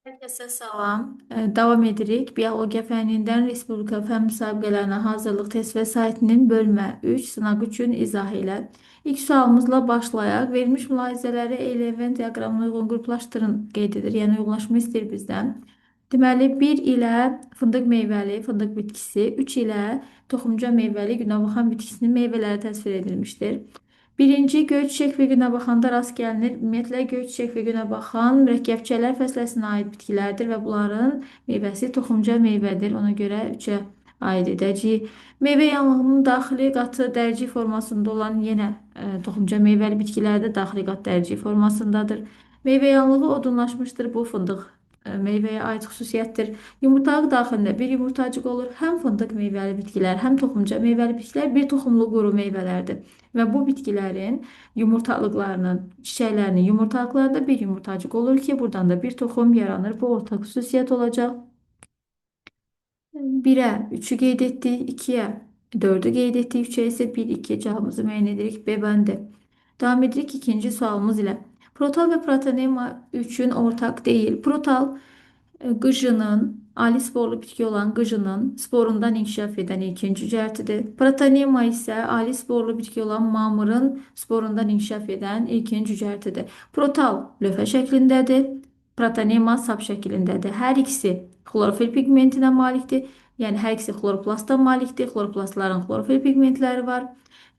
Herkese salam. Davam edirik. Biologiya fənnindən Respublika fənn müsabiqələrinə hazırlıq test vəsaitinin bölmə 3 sınaq üçün izah elə. İlk sualımızla başlayaq. Verilmiş mülahizələri element diaqramına uyğun qruplaşdırın qeyd edir. Yəni uyğunlaşma istəyir bizdən. Deməli 1 ilə fındıq meyvəli fındıq bitkisi, 3 ilə toxumca meyvəli günəbaxan bitkisinin meyvələri təsvir edilmişdir. Birinci göy çiçək və günə baxanda rast gəlinir. Ümumiyyətlə göy çiçək və günə baxan mürəkkəbçələr fəsləsinə aid bitkilərdir və bunların meyvəsi toxumca meyvədir. Ona görə 3-ə aid edəcəyik. Meyvə yanğının daxili qatı dərci formasında olan yenə toxumca meyvəli bitkilər də daxili qat dərci formasındadır. Meyvə yanlığı odunlaşmışdır. Bu fındıq meyvəyə aid xüsusiyyətdir. Yumurtaq daxilində bir yumurtacıq olur. Həm fındıq meyvəli bitkilər, həm toxumca meyvəli bitkilər bir toxumlu quru meyvələrdir. Və bu bitkilərin yumurtalıqlarının, çiçəklərinin yumurtalıqlarında bir yumurtacıq olur ki, buradan da bir toxum yaranır. Bu ortaq xüsusiyyət olacaq. 1'ə 3'ü qeyd etdik, 2'yə 4'ü qeyd etdik, 3'ə isə 1, 2 cavabımızı müəyyən edirik B bəndi. Davam edirik ikinci sualımız ilə. Protal və protonema üçün ortaq deyil. Protal qıcının, ali sporlu bitki olan qıcının sporundan inkişaf edən ilkin cücərtidir. Protonema isə ali sporlu bitki olan mamırın sporundan inkişaf edən ilkin cücərtidir. Protal lövhə şəklindədir. Protonema sap şəklindədir. Hər ikisi xlorofil pigmentinə malikdir. Yəni hər ikisi xloroplastdan malikdir. Xloroplastların xlorofil pigmentləri var.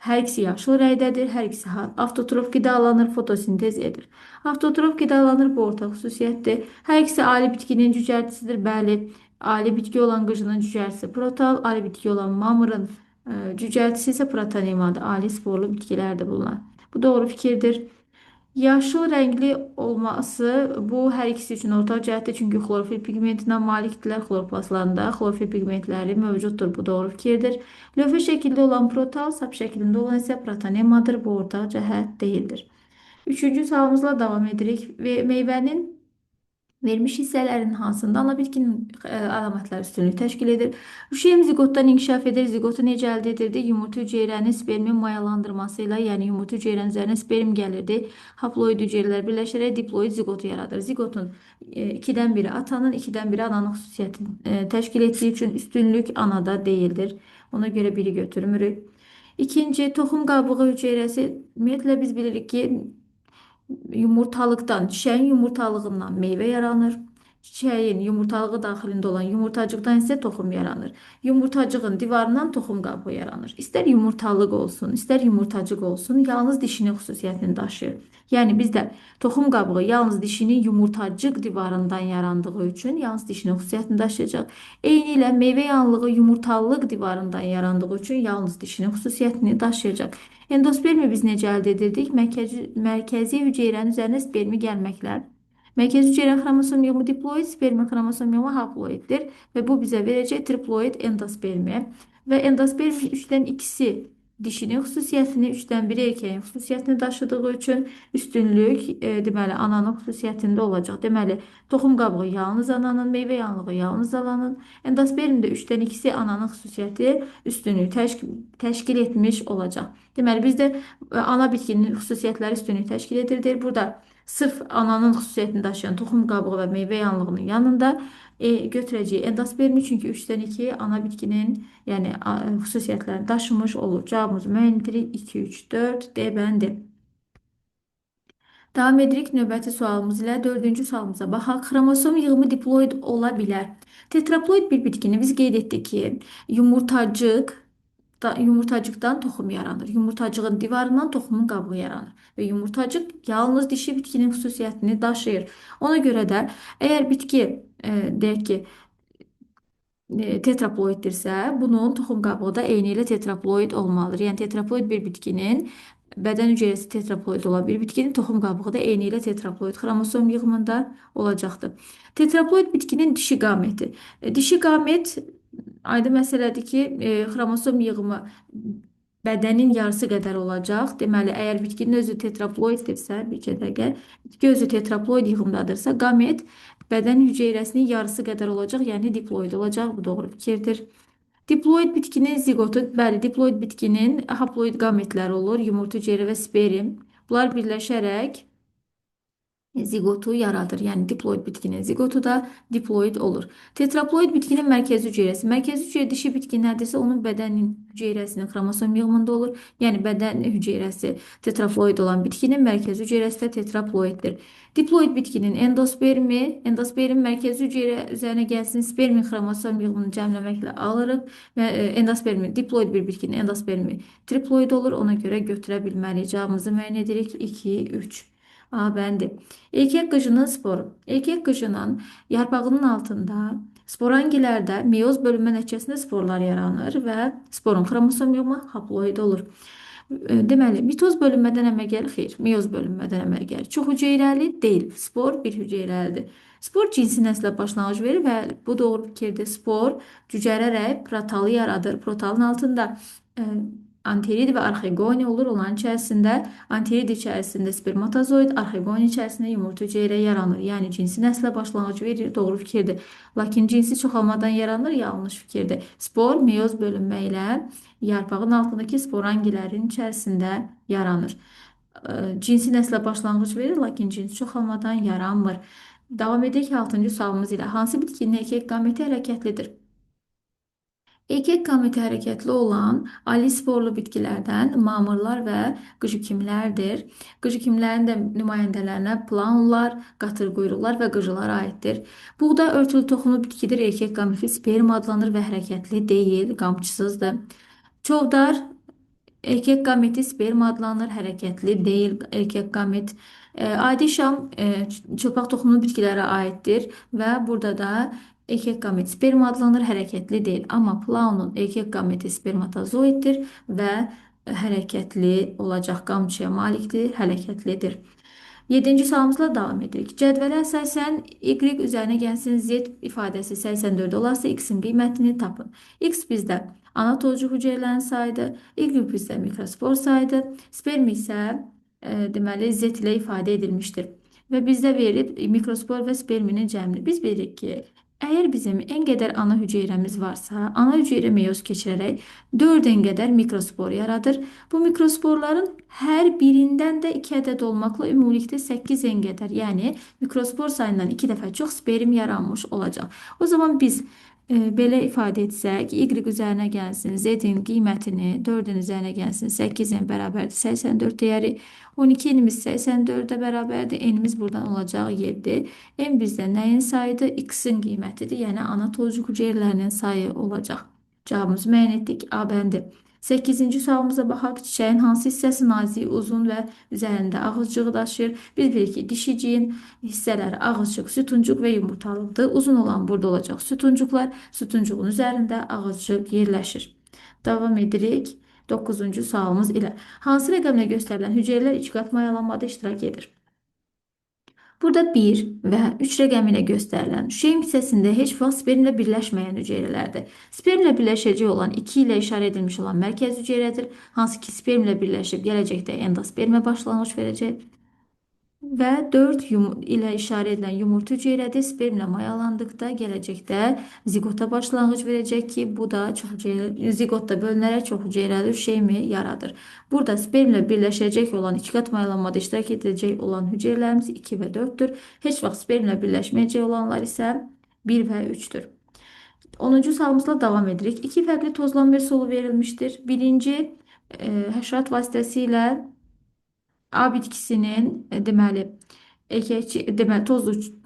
Hər ikisi yaşıl rəngdədir. Hər ikisi avtotrof qidalanır, fotosintez edir. Avtotrof qidalanır, bu ortaq xüsusiyyətdir. Hər ikisi ali bitkinin cücərtisidir. Bəli, ali bitki olan qıcının cücərtisi protal, ali bitki olan mamırın cücərtisi isə protonemadır. Ali sporlu bitkilərdir bunlar. Bu doğru fikirdir. Yaşıl rəngli olması bu hər ikisi üçün ortaq cəhətdir. Çünki xlorofil pigmentinə malikdirlər. Xloroplastlarında xlorofil pigmentləri mövcuddur. Bu doğru fikirdir. Lövhə şəkildə olan protal, sap şəklində olan isə protonemadır. Bu ortaq cəhət deyildir. Üçüncü sualımızla davam edirik. Və meyvənin vermiş hissələrin hansında ana bitkinin əlamətləri üstünlük təşkil edir? Rüşeym ziqotdan inkişaf edir. Ziqotu necə əldə edirdi? Yumurta hüceyrənin spermin mayalandırması ilə, yəni yumurta hüceyrənin üzərinə sperm gəlirdi. Haploid hüceyrələr birləşərək diploid ziqotu yaradır. Ziqotun 2-dən biri atanın, 2-dən biri ananın xüsusiyyətini təşkil etdiyi üçün üstünlük anada deyildir. Ona görə biri götürmürük. İkinci, toxum qabığı hüceyrəsi. Ümumiyyətlə biz bilirik ki, yumurtalıqdan, çiçəyin yumurtalığından meyvə yaranır. Çiçəyin yumurtalığı daxilində olan yumurtacıqdan isə toxum yaranır. Yumurtacığın divarından toxum qabığı yaranır. İstər yumurtalıq olsun, istər yumurtacıq olsun, yalnız dişinin xüsusiyyətini daşıyır. Yəni bizdə toxum qabığı yalnız dişinin yumurtacıq divarından yarandığı üçün yalnız dişinin xüsusiyyətini daşıyacaq. Eyni ilə meyvə yanlığı yumurtalıq divarından yarandığı üçün yalnız dişinin xüsusiyyətini daşıyacaq. Endospermi biz necə əldə edirdik? Mərkəzi hüceyrənin üzərinə spermi gəlməklə. Mərkəzi hüceyrə xromosom yığımı diploid, spermi xromosom yığımı haploiddir və bu bizə verəcək triploid endospermi. Və endospermi 3-dən 2-si dişinin xüsusiyyətini, 3-dən 1 erkəyin xüsusiyyətini daşıdığı üçün üstünlük deməli ananın xüsusiyyətində olacaq. Deməli, toxum qabığı yalnız ananın, meyvə yanlığı yalnız ananın, endospermdə 3-dən 2-si ananın xüsusiyyəti üstünlüyü təşkil etmiş olacaq. Deməli, bizdə ana bitkinin xüsusiyyətləri üstünlük təşkil edir. Burada sırf ananın xüsusiyyətini daşıyan toxum qabığı və meyvə yanlığının yanında götürəcəyik endospermi, çünki 3-dən 2 ana bitkinin yəni xüsusiyyətlərini daşımış olur. Cavabımız müəyyən edirik. 2, 3, 4 D bəndi. Davam edirik növbəti sualımız ilə. Dördüncü sualımıza baxaq. Xromosom yığımı diploid ola bilər. Tetraploid bir bitkini biz qeyd etdik ki, yumurtacıqdan toxum yaranır. Yumurtacığın divarından toxumun qabığı yaranır. Və yumurtacıq yalnız dişi bitkinin xüsusiyyətini daşıyır. Ona görə də əgər bitki deyək ki, tetraploiddirsə, bunun toxum qabığı da eyni ilə tetraploid olmalıdır. Yəni tetraploid bir bitkinin bədən hüceyrəsi tetraploid olan bir bitkinin toxum qabığı da eyni ilə tetraploid xromosom yığımında olacaqdır. Tetraploid bitkinin dişi qameti. Dişi qamet aydın məsələdir ki, xromosom yığımı bədənin yarısı qədər olacaq. Deməli, əgər bitkinin özü tetraploiddirsə, bir dəqiqə, bitki özü tetraploid yığımdadırsa, qamet bədən hüceyrəsinin yarısı qədər olacaq, yəni diploid olacaq. Bu doğru fikirdir. Diploid bitkinin zigotu, bəli, diploid bitkinin haploid qametləri olur, yumurta hüceyrə və sperm. Bunlar birləşərək zigotu yaradır. Yəni diploid bitkinin zigotu da diploid olur. Tetraploid bitkinin mərkəzi hüceyrəsi. Mərkəzi hüceyrə dişi bitki nədirsə, onun bədənin hüceyrəsinin xromosom yığımında olur. Yəni bədən hüceyrəsi tetraploid olan bitkinin mərkəzi hüceyrəsi də tetraploiddir. Diploid bitkinin endospermi, endosperm mərkəzi hüceyrə üzərinə gəlsin, spermin xromosom yığımını cəmləməklə alırıq və endospermi, diploid bir bitkinin endospermi triploid olur. Ona görə götürə bilməliyik. Cavabımızı müəyyən edirik. 2, 3. A bəndi. Erkək qıcının sporu. Erkək qıcının yarpağının altında sporangilərdə meyoz bölünmə nəticəsində sporlar yaranır və sporun xromosom yığımı haploid olur. Deməli, mitoz bölünmədən əmələ gəlir? Xeyr, meyoz bölünmədən əmələ gəlir. Çox hüceyrəli deyil. Spor bir hüceyrəlidir. Spor cinsi nəslə başlanğıc verir və bu doğru fikirdir. Spor cücərərək protalı yaradır. Protalın altında anterid və arxegoni olur. Onların içərisində anterid içərisində spermatozoid, arxegoni içərisində yumurta hüceyrə yaranır. Yəni cinsi nəslə başlanğıc verir. Doğru fikirdir. Lakin cinsi çoxalmadan yaranır. Yanlış fikirdir. Spor meyoz bölünmə ilə yarpağın altındakı sporangilərin içərisində yaranır. Cinsi nəslə başlanğıc verir, lakin cinsi çoxalmadan yaranmır. Davam edək 6-cı sualımız ilə. Hansı bitkinin erkək qaməti hərəkətlidir? Erkək qaməti hərəkətli olan alisporlu bitkilərdən mamırlar və qıcıkimlərdir. Qıcıkimlərin də nümayəndələrinə planlar, qatırquyruqlar və qıcılar aiddir. Buğda örtülü toxumlu bitkidir. Erkək qaməti sperm adlanır və hərəkətli deyil, qamçısızdır. Çovdar erkek gameti sperm adlanır, hərəkətli deyil erkek gamet. Adi şam çılpaq toxumlu bitkilərə aiddir və burada da erkek gamet sperm adlanır, hərəkətli deyil. Amma plaunun erkek gameti spermatozoiddir və hərəkətli olacaq, qamçıya malikdir, hərəkətlidir. 7-ci sualımızla davam edirik. Cədvələ əsasən y üzərinə gəlsin z ifadəsi 84 olarsa x-in qiymətini tapın. X bizdə ana tozcu hüceyrələrin sayıdır, y bizdə mikrospor sayıdır, sperm isə deməli z ilə ifadə edilmişdir. Və bizdə verilib mikrospor və sperminin cəmini. Biz bilirik ki, əgər bizim n qədər ana hüceyrəmiz varsa, ana hüceyrə meyoz keçirərək 4n qədər mikrospor yaradır. Bu mikrosporların hər birindən də 2 ədəd olmaqla ümumilikdə 8n qədər, yəni mikrospor sayından 2 dəfə çox sperm yaranmış olacaq. O zaman biz belə ifadə etsək, y üzərinə gəlsin, z-in qiymətini 4-ün üzərinə gəlsin, 8-in bərabərdir 84 deyərik. 12-nimiz 84-ə bərabərdir. N-imiz buradan olacaq 7. N bizdə nəyin sayıdır? X-in qiymətidir. Yəni ana tozcu hüceyrələrinin sayı olacaq. Cavabımızı müəyyən etdik. A bəndi. 8-ci sualımıza baxaq. Çiçəyin hansı hissəsi nazik, uzun və üzərində ağızcığı daşıyır? Biz bilirik ki, dişiciyin hissələri ağızcıq, sütuncuq və yumurtalıqdır. Uzun olan burada olacaq sütuncuqlar. Sütuncuğun üzərində ağızcıq yerləşir. Davam edirik. 9-cu sualımız ilə. Hansı rəqəmlə göstərilən hüceyrələr ikiqat mayalanmada iştirak edir? Burada 1 və 3 rəqəmi ilə göstərilən şeym hissəsində heç vaxt spermlə birləşməyən hüceyrələrdir. Spermlə birləşəcək olan 2 ilə işarə edilmiş olan mərkəz hüceyrədir. Hansı ki spermlə birləşib gələcəkdə endospermə başlanğıc verəcək. Və 4 ilə işarə edilən yumurta hüceyrədir. Spermlə mayalandıqda gələcəkdə zigota başlanğıc verəcək ki, bu da zigotda bölünərək çox hüceyrəli şeymi yaradır. Burada spermlə birləşəcək olan ikiqat mayalanmada iştirak edəcək olan hüceyrələrimiz 2 və 4-dür. Heç vaxt spermlə birləşməyəcək olanlar isə 1 və 3-dür. 10-cu sualımızla davam edirik. 2 fərqli tozlanma üsulu verilmişdir. Birinci həşərat vasitəsilə A bitkisinin deməli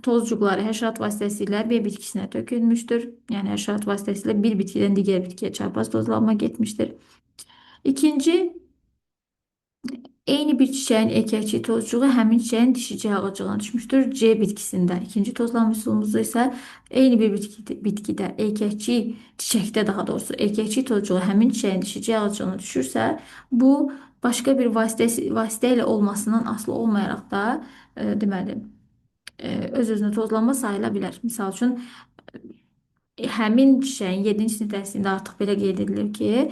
tozcuqları həşərat vasitəsilə B bitkisinə tökülmüşdür. Yəni həşərat vasitəsilə bir bitkidən digər bitkiyə çarpaz tozlanma getmişdir. İkinci, eyni bir çiçəyin erkəkçi tozcuğu həmin çiçəyin dişici ağacığına düşmüşdür. C bitkisində. İkinci tozlanma üsulumuzda isə eyni bir bitkidə erkəkçi çiçəkdə daha doğrusu erkəkçi tozcuğu həmin çiçəyin dişici ağacığına düşürsə, bu başqa bir vasitə ilə olmasından asılı olmayaraq da deməli öz-özünə tozlanma sayıla bilər. Misal üçün həmin çiçəyin 7-ci sinif dərsində artıq belə qeyd edilir ki,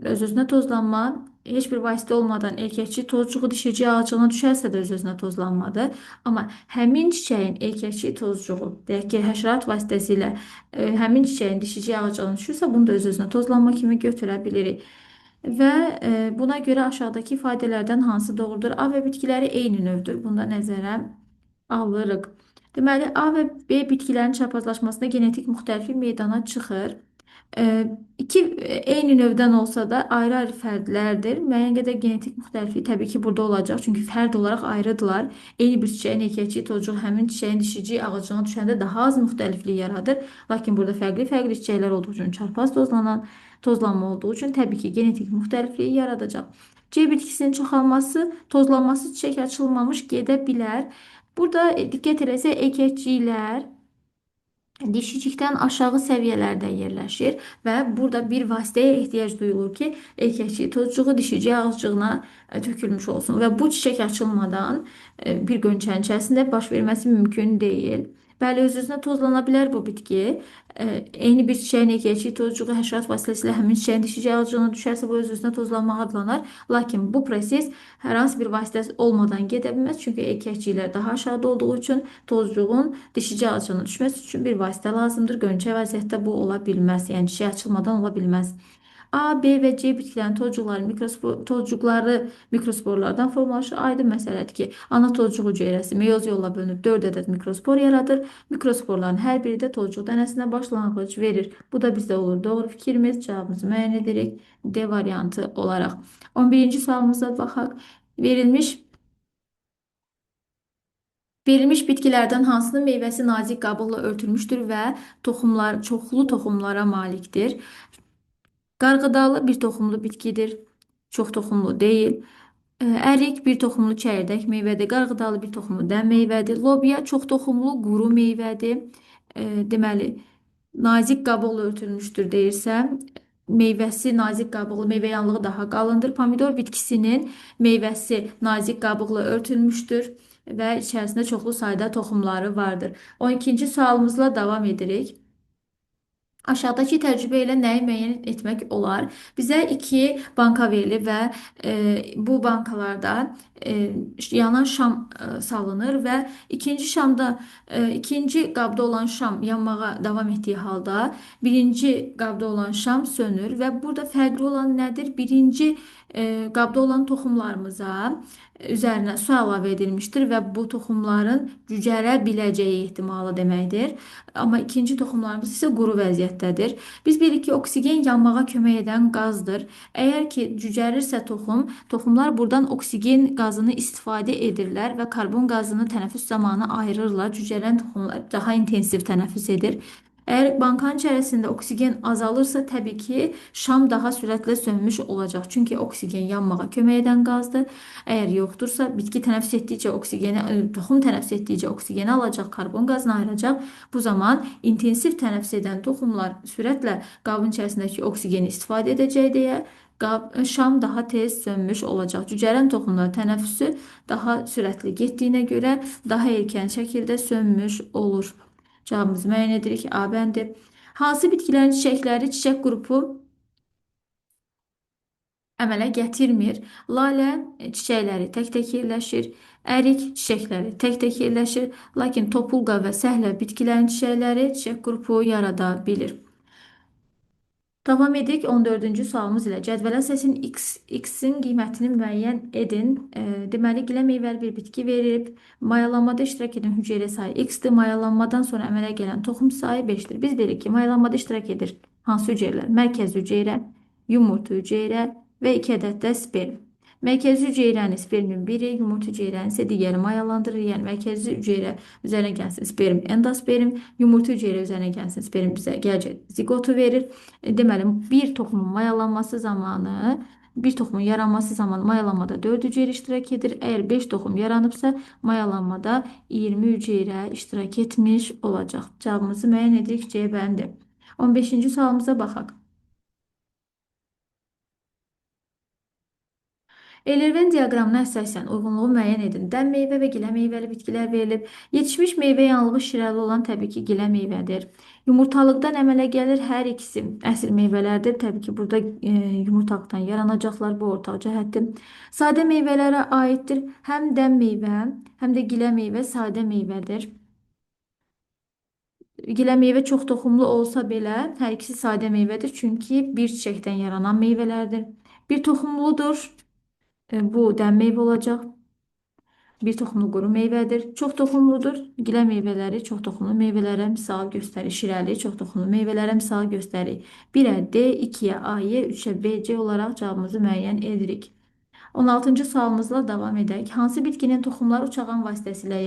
öz-özünə tozlanma heç bir vasitə olmadan erkəkçi tozcuğu dişici ağacına düşərsə də öz-özünə tozlanmadır. Amma həmin çiçəyin erkəkçi tozcuğu, deyək ki, həşərat vasitəsilə həmin çiçəyin dişici ağacına düşürsə, bunu da öz-özünə tozlanma kimi götürə bilirik. Və buna görə aşağıdakı ifadələrdən hansı doğrudur? A və bitkiləri eyni növdür. Bunda nəzərə alırıq. Deməli, A və B bitkilərin çaprazlaşmasında genetik müxtəliflik meydana çıxır. İki eyni növdən olsa da ayrı-ayrı fərdlərdir. Müəyyən qədər genetik müxtəliflik təbii ki, burada olacaq. Çünki fərd olaraq ayrıdırlar. Eyni bir çiçəyin erkəkçi tocuğu həmin çiçəyin dişici ağacına düşəndə daha az müxtəliflik yaradır. Lakin burada fərqli-fərqli çiçəklər olduğu üçün çarpaz tozlanma olduğu üçün təbii ki, genetik müxtəlifliyi yaradacaq. C bitkisinin çoxalması, tozlanması çiçək açılmamış gedə bilər. Burada diqqət eləsək, erkəkciklər dişicikdən aşağı səviyyələrdə yerləşir və burada bir vasitəyə ehtiyac duyulur ki, erkəkçik tozuğu dişicik ağaclığına tökülmüş olsun və bu çiçək açılmadan bir qönçənin içərisində baş verməsi mümkün deyil. Bəli, öz-özünə tozlana bilər bu bitki. Eyni bir çiçəyin erkəkçik tozuğu həşərat vasitəsilə həmin çiçəyin dişicik ağaclığına düşərsə bu öz-özünə tozlanma adlanır. Lakin bu proses hər hansı bir vasitə olmadan gedə bilməz. Çünki erkəkciklər daha aşağıda olduğu üçün tozcuğun dişici ağacına düşməsi üçün bir vasitə lazımdır. Qönçə vəziyyətdə bu ola bilməz. Yəni çiçək açılmadan ola bilməz. A, B və C bitkilərin tozcuqları mikrosporlardan formalaşır. Aydın məsələdir ki, ana tozcuq hüceyrəsi meyoz yolla bölünüb 4 ədəd mikrospor yaradır. Mikrosporların hər biri də tozcuq dənəsinə başlanğıc verir. Bu da bizdə olur. Doğru fikrimiz. Cavabımızı müəyyən edirik. D variantı olaraq. 11-ci sualımıza baxaq. Verilmiş bitkilərdən hansının meyvəsi nazik qabıqla örtülmüşdür və çoxlu toxumlara malikdir? Qarğıdalı bir toxumlu bitkidir. Çox toxumlu deyil. Ərik bir toxumlu çəyirdək meyvədir. Qarğıdalı bir toxumlu dən meyvədir. Lobya çox toxumlu quru meyvədir. Deməli, nazik qabıqla örtülmüşdür deyirsəm, meyvəsi nazik qabıqlı, meyvə yanlığı daha qalındır. Pomidor bitkisinin meyvəsi nazik qabıqla örtülmüşdür və içərisində çoxlu sayda toxumları vardır. 12-ci sualımızla davam edirik. Aşağıdakı təcrübə ilə nəyi müəyyən etmək olar? Bizə iki banka verilib və bu bankalarda yanan şam salınır və ikinci qabda olan şam yanmağa davam etdiyi halda birinci qabda olan şam sönür və burada fərqli olan nədir? Birinci qabda olan toxumlarımıza üzərinə su əlavə edilmişdir və bu toxumların cücərə biləcəyi ehtimalı deməkdir. Amma ikinci toxumlarımız isə quru vəziyyətdədir. Biz bilirik ki, oksigen yanmağa kömək edən qazdır. Əgər ki, cücərirsə toxumlar buradan oksigen qazını istifadə edirlər və karbon qazını tənəffüs zamanı ayırırlar. Cücərən toxumlar daha intensiv tənəffüs edir. Əgər bankanın içərisində oksigen azalırsa, təbii ki, şam daha sürətlə sönmüş olacaq. Çünki oksigen yanmağa kömək edən qazdır. Əgər yoxdursa, bitki tənəffüs etdikcə toxum tənəffüs etdikcə oksigeni alacaq, karbon qazını ayıracaq. Bu zaman intensiv tənəffüs edən toxumlar sürətlə qabın içərisindəki oksigeni istifadə edəcək deyə şam daha tez sönmüş olacaq. Cücərən toxumlar tənəffüsü daha sürətli getdiyinə görə daha erkən şəkildə sönmüş olur. Cavabımızı müəyyən edirik. A bəndi. Hansı bitkilərin çiçəkləri çiçək qrupu əmələ gətirmir? Lalə çiçəkləri tək-tək yerləşir. Ərik çiçəkləri tək-tək yerləşir. Lakin topulqa və səhlə bitkilərin çiçəkləri çiçək qrupu yarada bilir. Davam edirik 14-cü sualımız ilə. Cədvələ səsin X-in qiymətini müəyyən edin. Deməli, gilə meyvəli bir bitki verib. Mayalanmada iştirak edən hüceyrə sayı X-dir. Mayalanmadan sonra əmələ gələn toxum sayı 5-dir. Biz dedik ki, mayalanmada iştirak edir. Hansı hüceyrələr? Mərkəz hüceyrə, yumurta hüceyrə və 2 ədəd də sperm. Mərkəzi hüceyrəni spermin biri, yumurta hüceyrəni isə digəri mayalandırır. Yəni, mərkəzi hüceyrə üzərinə gəlsin sperm, endosperm, yumurta hüceyrə üzərinə gəlsin sperm bizə gələcək zigotu verir. Deməli, bir toxumun yaranması zamanı mayalanmada 4 hüceyrə iştirak edir. Əgər 5 toxum yaranıbsa, mayalanmada 20 hüceyrə iştirak etmiş olacaq. Cavabımızı müəyyən edirik. C bəndi. 15-ci sualımıza baxaq. Elirven diaqramına əsasən uyğunluğu müəyyən edin. Dən meyvə və gilə meyvəli bitkilər verilib. Yetişmiş meyvə yanlığı şirəli olan təbii ki, gilə meyvədir. Yumurtalıqdan əmələ gəlir hər ikisi əsl meyvələrdir. Təbii ki, burada yumurtalıqdan yaranacaqlar, bu ortaq cəhətdir. Sadə meyvələrə aiddir. Həm dən meyvə, həm də gilə meyvə sadə meyvədir. Gilə meyvə çox toxumlu olsa belə, hər ikisi sadə meyvədir. Çünki bir çiçəkdən yaranan meyvələrdir. Bir toxumludur. Bu dən meyvə olacaq. Bir toxumlu quru meyvədir. Çox toxumludur. Gilə meyvələri çox toxumlu meyvələrə misal göstərir. Şirəli çox toxumlu meyvələrə misal göstərir. 1-ə D, 2-yə A, Y, 3-ə B, C olaraq cavabımızı müəyyən edirik. 16-cı sualımızla davam edək. Hansı bitkinin toxumları uçağan vasitəsilə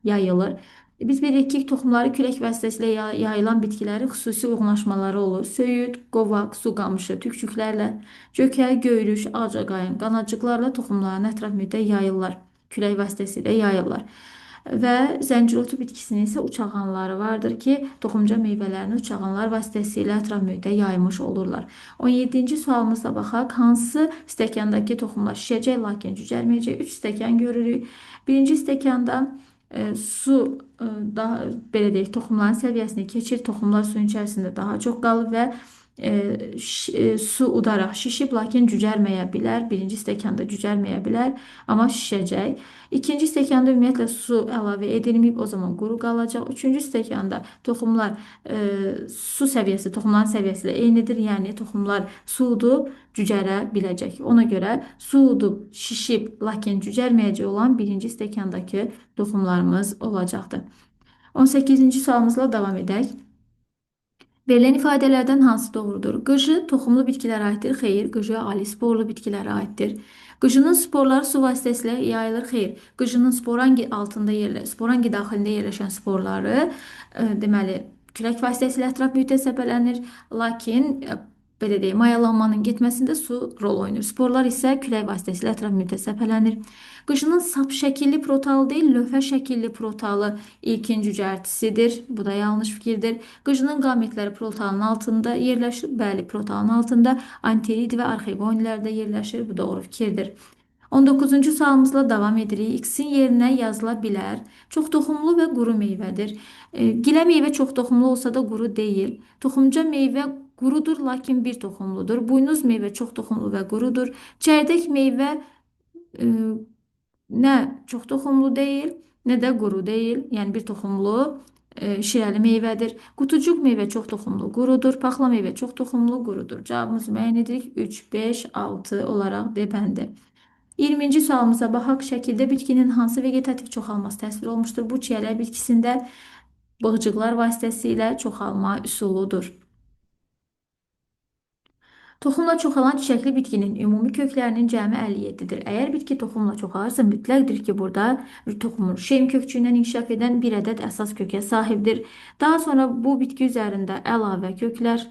yayılır? Biz bilirik ki, toxumları külək vasitəsilə yayılan bitkilərin xüsusi uyğunlaşmaları olur. Söyüd, qovaq, su qamışı, tükçüklərlə, cökə, göyrüş, ağcaqayın, qanacıqlarla toxumlarını ətraf mühitə yayırlar. Külək vasitəsilə yayırlar. Və zəncirotu bitkisinin isə uçağanları vardır ki, toxumca meyvələrini uçağanlar vasitəsilə ətraf mühitə yaymış olurlar. 17-ci sualımıza baxaq. Hansı stəkandakı toxumlar şişəcək, lakin cücərməyəcək? 3 stəkan görürük. Birinci stəkanda su daha belə deyək, toxumların səviyyəsini keçir. Toxumlar suyun içərisində daha çox qalır və su udaraq şişib, lakin cücərməyə bilər. Birinci stəkanda cücərməyə bilər, amma şişəcək. İkinci stəkanda ümumiyyətlə su əlavə edilməyib, o zaman quru qalacaq. Üçüncü stəkanda toxumlar su səviyyəsi toxumların səviyyəsi ilə eynidir. Yəni toxumlar su udub cücərə biləcək. Ona görə su udub şişib, lakin cücərməyəcək olan birinci stəkandakı toxumlarımız olacaqdır. 18-ci sualımızla davam edək. Verilən ifadələrdən hansı doğrudur? Qıcı toxumlu bitkilərə aiddir. Xeyr, qıcı alisporlu bitkilərə aiddir. Qıcının sporları su vasitəsilə yayılır. Xeyr, qıcının sporangi daxilində yerləşən sporları deməli külək vasitəsilə ətraf mühitə səpələnir. Lakin belə deyək, mayalanmanın getməsində su rol oynayır. Sporlar isə külək vasitəsilə ətraf mühitə səpələnir. Qıcının sap şəkilli protalı deyil, lövhə şəkilli protalı ilkin cücərtisidir. Bu da yanlış fikirdir. Qıcının qametləri protalın altında yerləşir. Bəli, protalın altında anterid və arxegonilərdə yerləşir. Bu doğru fikirdir. 19-cu sualımızla davam edirik. X-in yerinə yazıla bilər. Çox toxumlu və quru meyvədir. Gilə meyvə çox toxumlu olsa da quru deyil. Toxumca meyvə qurudur, lakin bir toxumludur. Buynuz meyvə çox toxumlu və qurudur. Çərdək meyvə nə çox toxumlu deyil, nə də quru deyil. Yəni bir toxumlu şirəli meyvədir. Qutucuq meyvə çox toxumlu, qurudur. Paxla meyvə çox toxumlu, qurudur. Cavabımızı müəyyən edirik. 3, 5, 6 olaraq D bəndi. 20-ci sualımıza baxaq. Şəkildə bitkinin hansı vegetativ çoxalması təsvir olunmuşdur? Bu çiyələk bitkisində bığcıqlar vasitəsilə çoxalma üsuludur. Toxumla çoxalan çiçəkli bitkinin ümumi köklərinin cəmi 57-dir. Əgər bitki toxumla çoxalırsa, mütləqdir ki, burada toxumun şem kökçüyündən inkişaf edən bir ədəd əsas kökə sahibdir. Daha sonra bu bitki üzərində əlavə köklər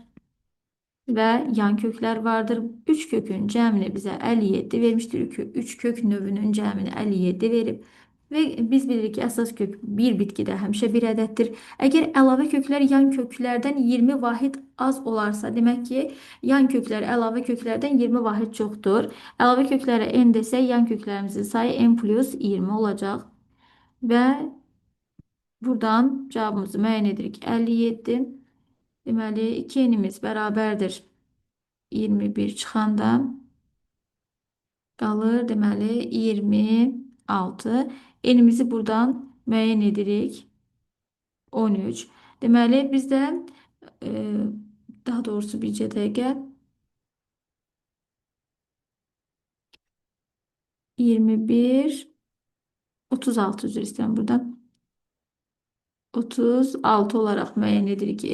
və yan köklər vardır. 3 kökün cəmini bizə 57 vermişdir. 3 kök növünün cəmini 57 verib. Və biz bilirik ki, əsas kök bir bitkidə həmişə bir ədəddir. Əgər əlavə köklər yan köklərdən 20 vahid az olarsa, demək ki, yan köklər əlavə köklərdən 20 vahid çoxdur. Əlavə köklərə n desək, yan köklərimizin sayı n plus 20 olacaq. Və buradan cavabımızı müəyyən edirik. 57. Deməli, 2n'imiz bərabərdir. 21 çıxanda qalır. Deməli, 26. N'imizi buradan müəyyən edirik. 13. Deməli, bizdə daha doğrusu bircə dəqiqə 21 36 üzr istəyirəm burada. 36 olaraq müəyyən edirik.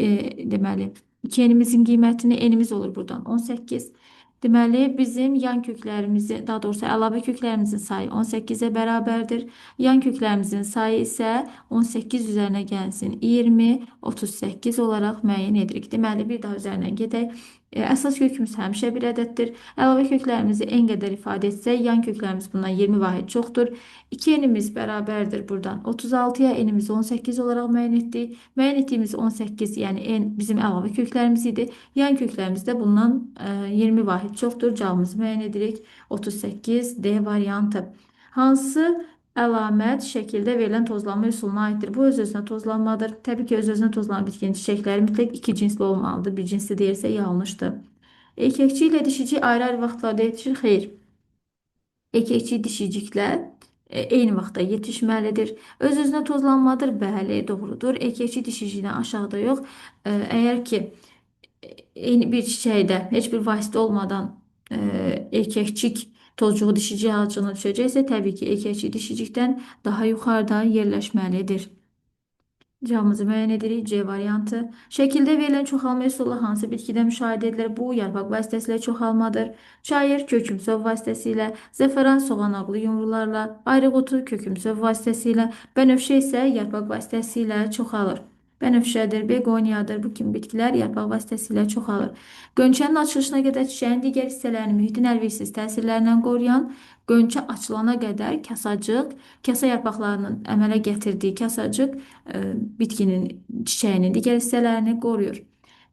Deməli, 2n'imizin qiymətini n'imiz olur buradan 18. Deməli, bizim yan köklərimizi, daha doğrusu əlavə köklərimizin sayı 18-ə bərabərdir. Yan köklərimizin sayı isə 18 üzərinə gəlsin 20, 38 olaraq müəyyən edirik. Deməli, bir daha üzərinə gedək. Əsas kökümüz həmişə bir ədəddir. Əlavə köklərimizi n qədər ifadə etsək, yan köklərimiz bundan 20 vahid çoxdur. 2n'imiz bərabərdir buradan 36-ya, n'imizi 18 olaraq müəyyən etdik. Müəyyən etdiyimiz 18, yəni n bizim əlavə köklərimiz idi. Yan köklərimiz də bundan 20 vahid çoxdur. Cavabımızı müəyyən edirik. 38 D variantı. Hansı əlamət şəkildə verilən tozlanma üsuluna aiddir? Bu öz-özünə tozlanmadır. Təbii ki, öz-özünə tozlanan bitkinin çiçəkləri mütləq iki cinsli olmalıdır. Bir cinsli deyilsə yanlışdır. Erkəkçi ilə dişici ayrı-ayrı vaxtlarda yetişir. Xeyr. Erkəkçi dişiciklər eyni vaxtda yetişməlidir. Öz-özünə tozlanmadır. Bəli, doğrudur. Erkəkçi dişicikdən aşağıda yox. Əgər ki, eyni bir çiçəkdə heç bir vasitə olmadan erkəkçik Tozcuğu dişici ağacına düşəcəksə, təbii ki, erkəkçi dişicikdən daha yuxarıda yerləşməlidir. Cavabımızı müəyyən edirik. C variantı. Şəkildə verilən çoxalma üsulu hansı bitkidə müşahidə edilir? Bu, yarpaq vasitəsilə çoxalmadır. Çayır kökümsöv vasitəsilə, zəfəran soğanaqlı yumrularla, ayrıqotu kökümsöv vasitəsilə, bənövşə isə yarpaq vasitəsilə çoxalır. Bənövşədir, begoniyadır. Bu kimi bitkilər yarpaq vasitəsilə çoxalır. Qönçənin açılışına qədər çiçəyin digər hissələrini mühitin əlverişsiz təsirlərindən qoruyan, qönçə açılana qədər kasacıq, kasa yarpaqlarının əmələ gətirdiyi kasacıq bitkinin çiçəyinin digər hissələrini qoruyur.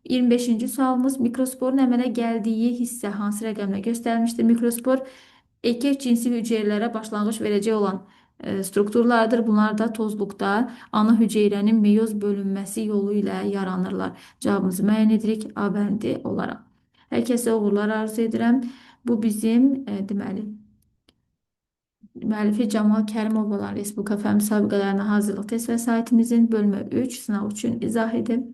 25-ci sualımız mikrosporun əmələ gəldiyi hissə hansı rəqəmlə göstərilmişdir? Mikrospor erkək cinsi hüceyrələrə başlanğıc verəcək olan strukturlardır. Bunlar da tozluqda ana hüceyrənin meyoz bölünməsi yolu ilə yaranırlar. Cavabımızı müəyyən edirik A bəndi olaraq. Hər kəsə uğurlar arzu edirəm. Bu bizim deməli müəllifi Camal Kərimov olan Respublika fənn müsabiqələrinə hazırlıq test vəsaitimizin bölmə 3 sınav üçün izah edib.